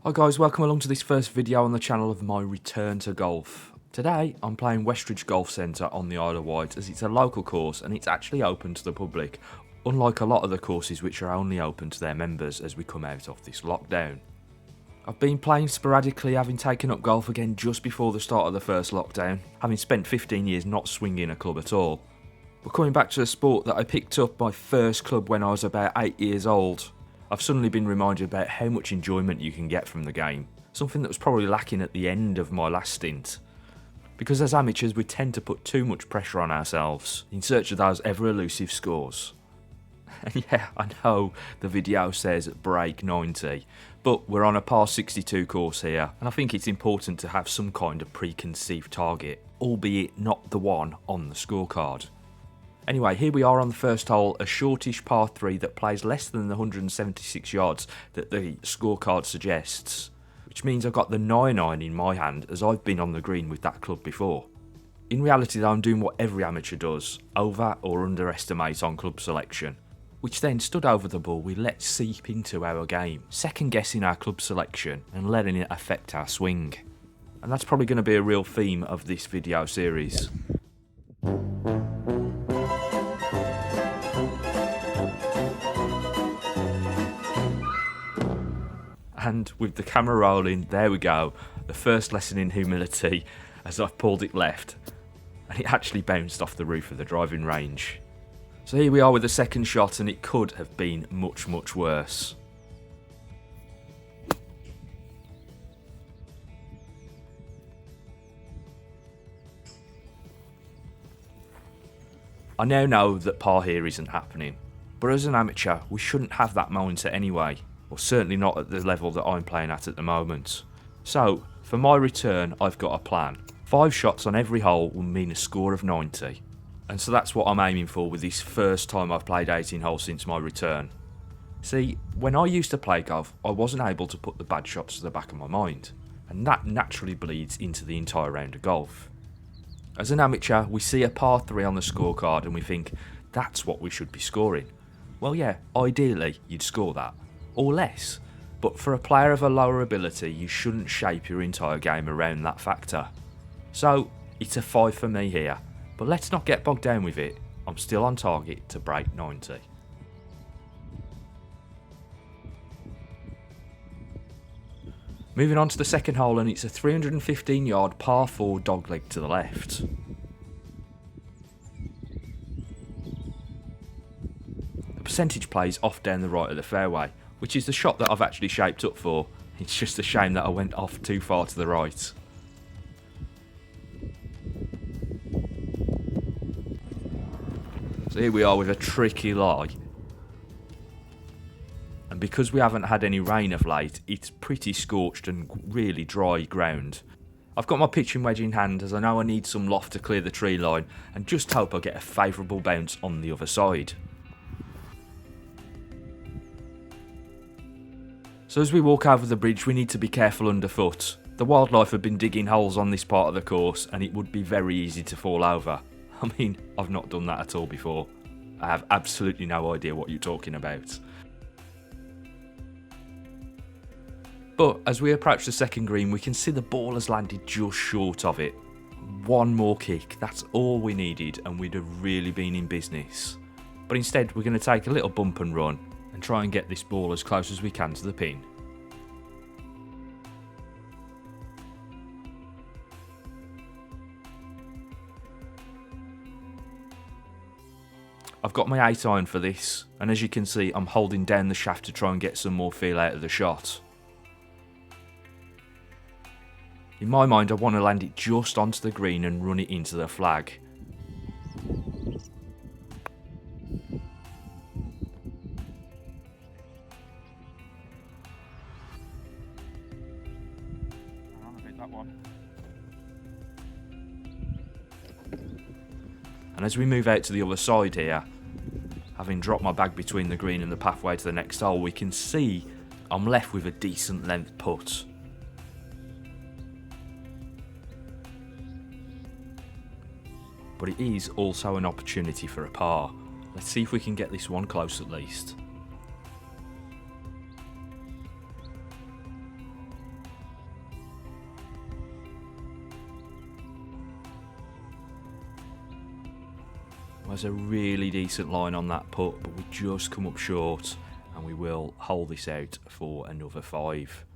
Hi guys, welcome along to this first video on the channel of my return to golf. Today I'm playing Westridge Golf Centre on the Isle of Wight as it's a local course and it's actually open to the public, unlike a lot of the courses which are only open to their members as we come out of this lockdown. I've been playing sporadically, having taken up golf again just before the start of the first lockdown, having spent 15 years not swinging a club at all. We're coming back to a sport that I picked up my first club when I was about 8 years old. I've suddenly been reminded about how much enjoyment you can get from the game, something that was probably lacking at the end of my last stint. Because as amateurs we tend to put too much pressure on ourselves in search of those ever elusive scores. And yeah, I know the video says break 90, but we're on a par 62 course here, and I think it's important to have some kind of preconceived target, albeit not the one on the scorecard. Anyway, here we are on the first hole, a shortish par 3 that plays less than the 176 yards that the scorecard suggests, which means I've got the 9-iron in my hand as I've been on the green with that club before. In reality though, I'm doing what every amateur does, over or underestimate on club selection, which then, stood over the ball, we let seep into our game, second guessing our club selection and letting it affect our swing. And that's probably going to be a real theme of this video series. And with the camera rolling, there we go, the first lesson in humility as I've pulled it left, and it actually bounced off the roof of the driving range. So here we are with the second shot, and it could have been much worse. I now know that par here isn't happening, but as an amateur we shouldn't have that mindset anyway, or certainly not at the level that I'm playing at the moment. So for my return I've got a plan. 5 shots on every hole will mean a score of 90. And so that's what I'm aiming for with this first time I've played 18 holes since my return. See, when I used to play golf, I wasn't able to put the bad shots to the back of my mind, and that naturally bleeds into the entire round of golf. As an amateur, we see a par 3 on the scorecard and we think, that's what we should be scoring. Well yeah, ideally you'd score that, or less, but for a player of a lower ability you shouldn't shape your entire game around that factor. So it's a 5 for me here. But let's not get bogged down with it, I'm still on target to break 90. Moving on to the second hole, and it's a 315 yard par 4 dogleg to the left. The percentage plays off down the right of the fairway, which is the shot that I've actually shaped up for. It's just a shame that I went off too far to the right. So here we are with a tricky lie. And because we haven't had any rain of late, it's pretty scorched and really dry ground. I've got my pitching wedge in hand as I know I need some loft to clear the tree line and just hope I get a favourable bounce on the other side. So as we walk over the bridge we need to be careful underfoot. The wildlife have been digging holes on this part of the course and it would be very easy to fall over. I mean, I've not done that at all before. I have absolutely no idea what you're talking about. But as we approach the second green, we can see the ball has landed just short of it. One more kick, that's all we needed, and we'd have really been in business. But instead, we're going to take a little bump and run and try and get this ball as close as we can to the pin. I've got my 8-iron for this, and as you can see I'm holding down the shaft to try and get some more feel out of the shot. In my mind I want to land it just onto the green and run it into the flag. And as we move out to the other side here, having dropped my bag between the green and the pathway to the next hole, we can see I'm left with a decent length putt. But it is also an opportunity for a par. Let's see if we can get this one close at least. There's a really decent line on that putt, but we just come up short, and we will hold this out for another 5.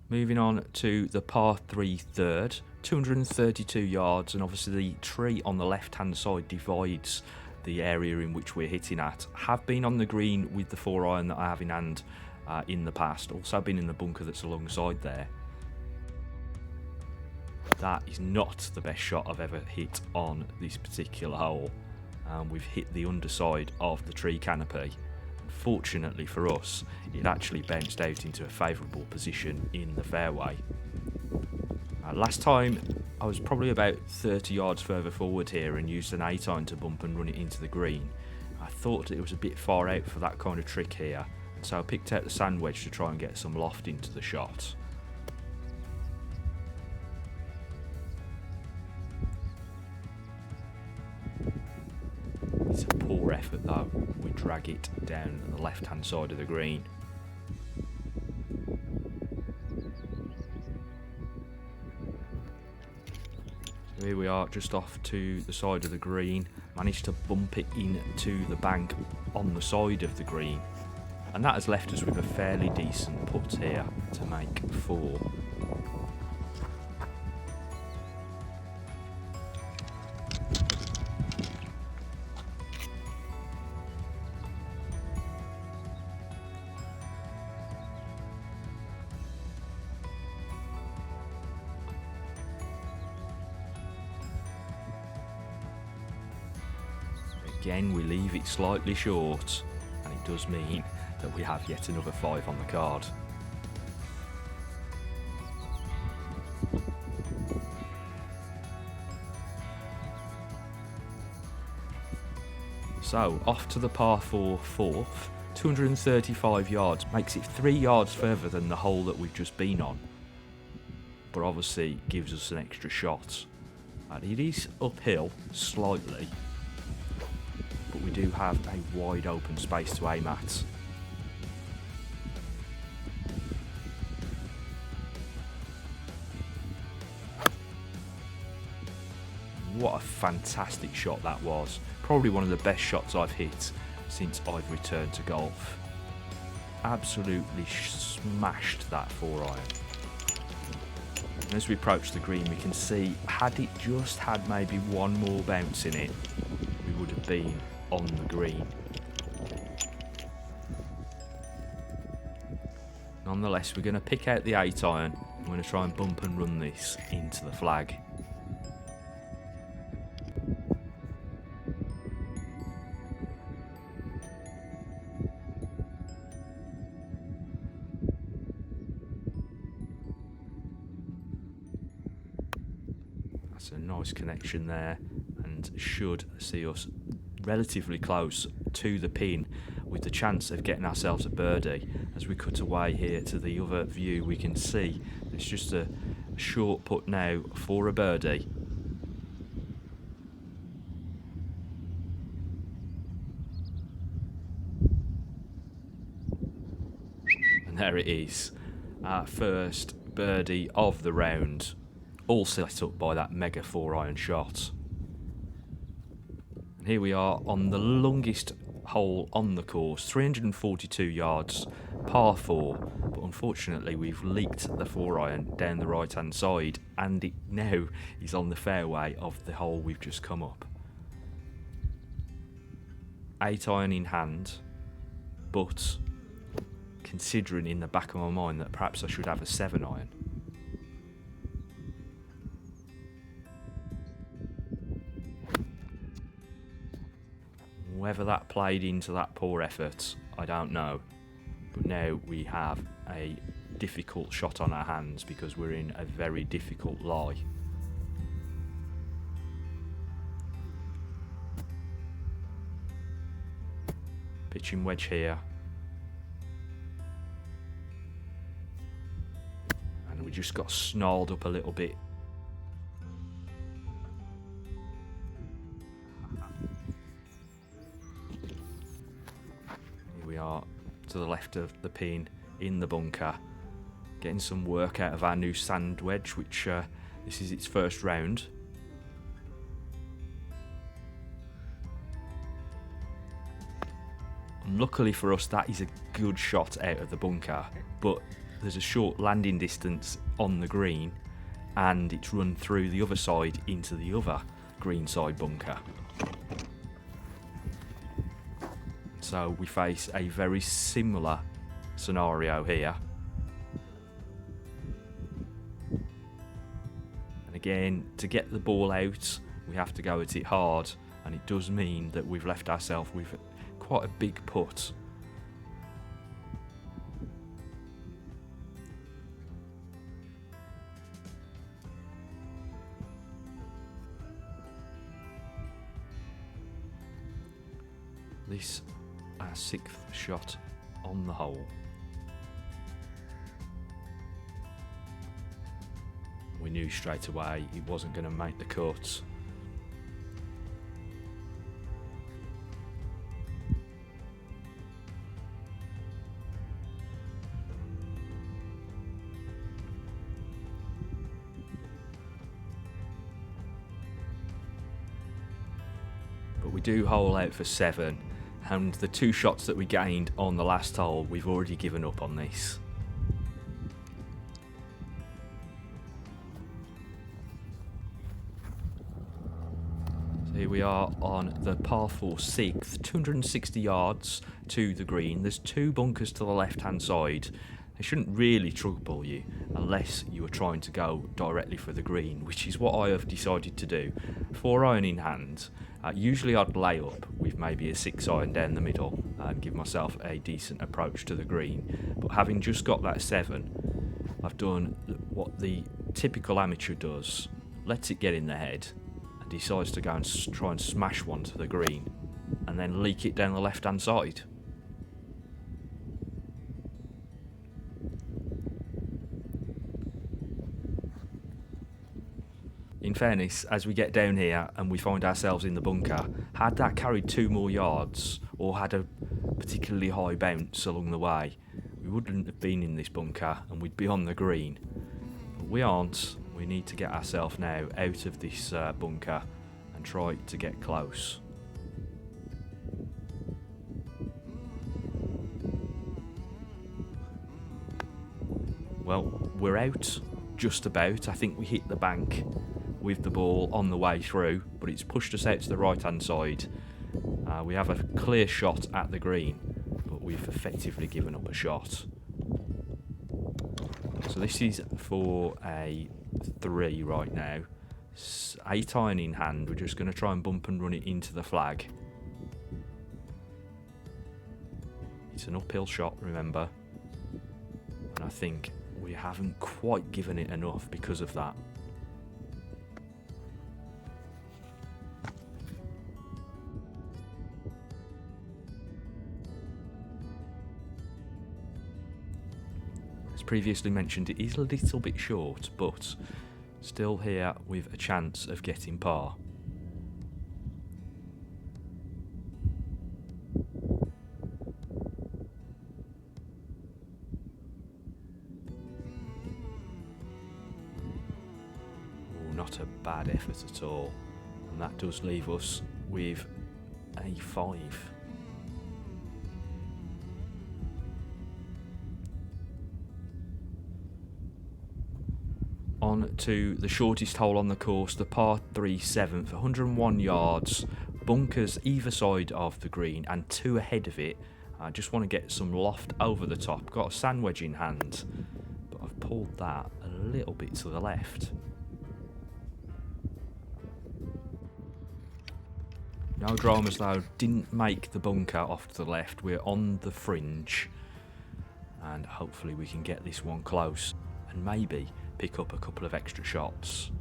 Moving on to the par 3 third, 232 yards, and obviously the tree on the left hand side divides the area in which we're hitting at. Have been on the green with the 4-iron that I have in hand in the past, also been in the bunker that's alongside there. That is not the best shot I've ever hit on this particular hole. We've hit the underside of the tree canopy. Fortunately for us, it actually bounced out into a favourable position in the fairway. Last time I was probably about 30 yards further forward here and used an 8-iron to bump and run it into the green. I thought it was a bit far out for that kind of trick here, and so I picked out the sand wedge to try and get some loft into the shot. It's a poor effort though. We drag it down the left hand side of the green. So here we are, just off to the side of the green. Managed to bump it into the bank on the side of the green, and that has left us with a fairly decent putt here to make 4. Again, we leave it slightly short, and it does mean that we have yet another 5 on the card. So, off to the par 4 fourth, 235 yards, makes it 3 yards further than the hole that we've just been on, but obviously gives us an extra shot. And it is uphill slightly, but we do have a wide open space to aim at. What a fantastic shot that was. Probably one of the best shots I've hit since I've returned to golf. Absolutely smashed that 4-iron. And as we approach the green, we can see, had it just had maybe one more bounce in it, we would have been on the green. Nonetheless, we're going to pick out the 8-iron. I'm going to try and bump and run this into the flag. That's a nice connection there, and should see us relatively close to the pin with the chance of getting ourselves a birdie. As we cut away here to the other view, we can see it's just a short putt now for a birdie. And there it is, our first birdie of the round, all set up by that mega 4-iron shot. And here we are on the longest hole on the course, 342 yards, par 4, but unfortunately we've leaked the 4-iron down the right hand side, and it now is on the fairway of the hole we've just come up. 8-iron in hand, but considering in the back of my mind that perhaps I should have a 7-iron. Whether that played into that poor effort, I don't know. But now we have a difficult shot on our hands because we're in a very difficult lie. Pitching wedge here. And we just got snarled up a little bit. We are to the left of the pin in the bunker, getting some work out of our new sand wedge, which This is its first round. And luckily for us, that is a good shot out of the bunker, but there's a short landing distance on the green and it's run through the other side into the other green side bunker. So we face a very similar scenario here. And again, to get the ball out, we have to go at it hard, and it does mean that we've left ourselves with quite a big putt. This our sixth shot on the hole. We knew straight away it wasn't going to make the cut. But we do hole out for 7. And the 2 shots that we gained on the last hole, we've already given up on this. So here we are on the par 4 6th, 260 yards to the green. There's 2 bunkers to the left hand side. They shouldn't really trouble you unless you are trying to go directly for the green, which is what I have decided to do. 4 iron in hand. Usually I'd lay up with maybe a 6 iron down the middle and give myself a decent approach to the green. But having just got that 7, I've done what the typical amateur does. Lets it get in the head and decides to go and try and smash one to the green and then leak it down the left hand side. In fairness, as we get down here and we find ourselves in the bunker, had that carried 2 more yards or had a particularly high bounce along the way, we wouldn't have been in this bunker and we'd be on the green. But we aren't. We need to get ourselves now out of this bunker and try to get close. Well, we're out, just about. I think we hit the bank with the ball on the way through, but it's pushed us out to the right hand side. We have a clear shot at the green, but we've effectively given up a shot. So this is for a 3 right now. 8 iron in hand. We're just going to try and bump and run it into the flag. It's an uphill shot, remember, and I think we haven't quite given it enough because of that. As previously mentioned, it is a little bit short, but still here with a chance of getting par. Not a bad effort at all, and that does leave us with a 5. On to the shortest hole on the course, the par 3 7th, 101 yards, bunkers either side of the green and 2 ahead of it. I just want to get some loft over the top. Got a sand wedge in hand, but I've pulled that a little bit to the left. No dramas though, didn't make the bunker off to the left. We're on the fringe and hopefully we can get this one close and maybe pick up a couple of extra shots.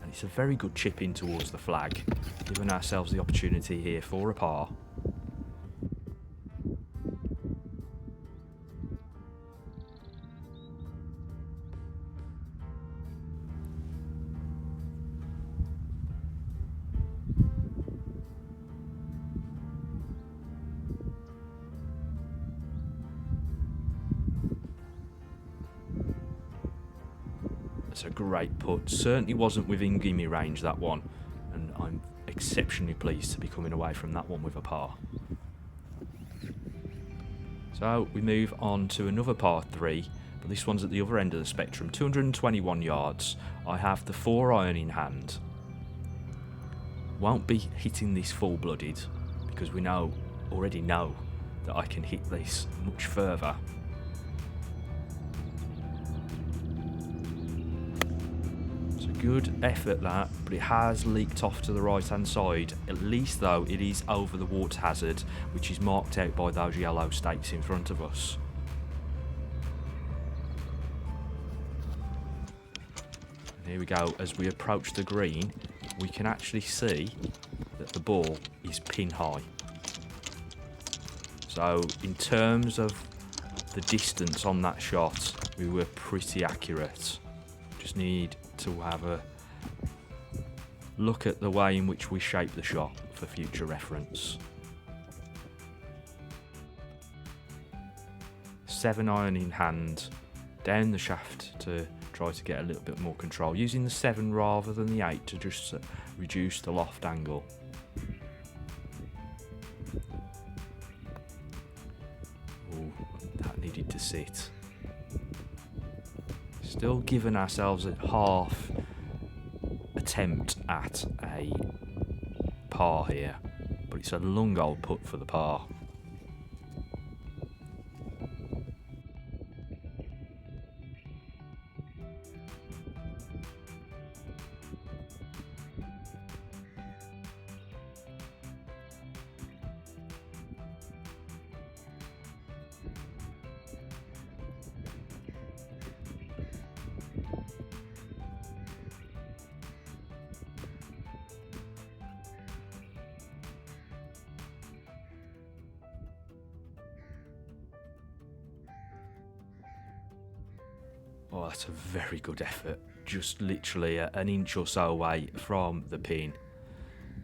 And it's a very good chip in towards the flag, giving ourselves the opportunity here for a par. It's a great putt. Certainly wasn't within gimme range, that one. And I'm exceptionally pleased to be coming away from that one with a par. So we move on to another par 3, but this one's at the other end of the spectrum. 221 yards. I have the 4-iron in hand. Won't be hitting this full-blooded because we already know that I can hit this much further. It's a good effort that, but it has leaked off to the right hand side. At least though it is over the water hazard, which is marked out by those yellow stakes in front of us. And here we go. As we approach the green, we can actually see that the ball is pin high. So in terms of the distance on that shot, we were pretty accurate. Just need to have a look at the way in which we shape the shot for future reference. 7-iron in hand, down the shaft to try to get a little bit more control, using the 7 rather than the 8 to just reduce the loft angle. Ooh, that needed to sit. Still giving ourselves a half attempt at a par here, but it's a long old putt for the par. Oh, that's a very good effort. Just literally an inch or so away from the pin.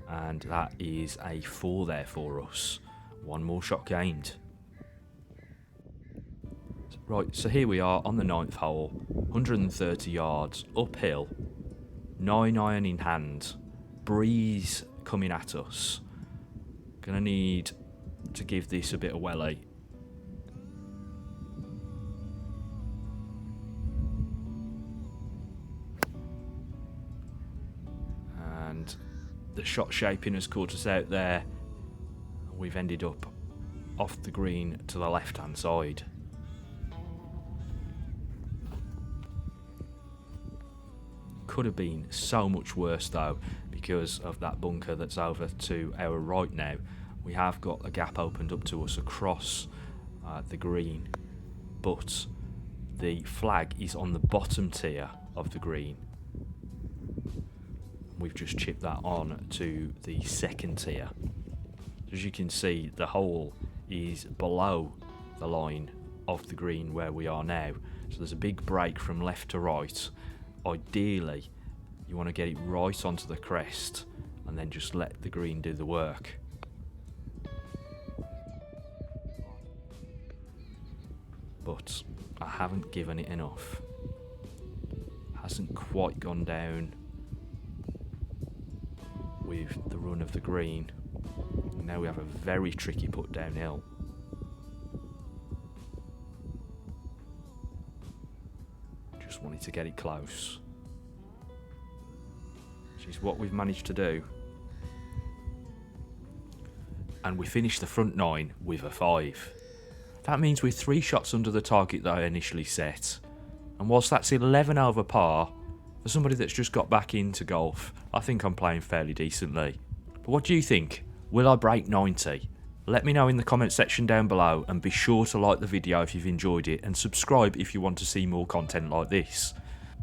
And that is a 4 there for us. One more shot gained. Right, so here we are on the 9th hole. 130 yards, uphill. 9-iron in hand. Breeze coming at us. Gonna need to give this a bit of welly. And the shot shaping has caught us out there. We've ended up off the green to the left hand side. Could have been so much worse though, because of that bunker that's over to our right now. We have got a gap opened up to us across the green, but the flag is on the bottom tier of the green. We've just chipped that on to the second tier. As you can see, the hole is below the line of the green where we are now, so there's a big break from left to right. Ideally, you want to get it right onto the crest and then just let the green do the work. But I haven't given it enough. Hasn't quite gone down with the run of the green. Now we have a very tricky putt downhill. Just wanted to get it close, which is what we've managed to do. And we finished the front 9 with a 5. That means we're 3 shots under the target that I initially set. And whilst that's 11 over par, for somebody that's just got back into golf, I think I'm playing fairly decently. But what do you think? Will I break 90? Let me know in the comment section down below, and be sure to like the video if you've enjoyed it, and subscribe if you want to see more content like this.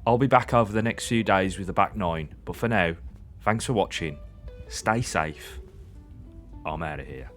I'll be back over the next few days with the back 9, but for now, thanks for watching, stay safe, I'm out of here.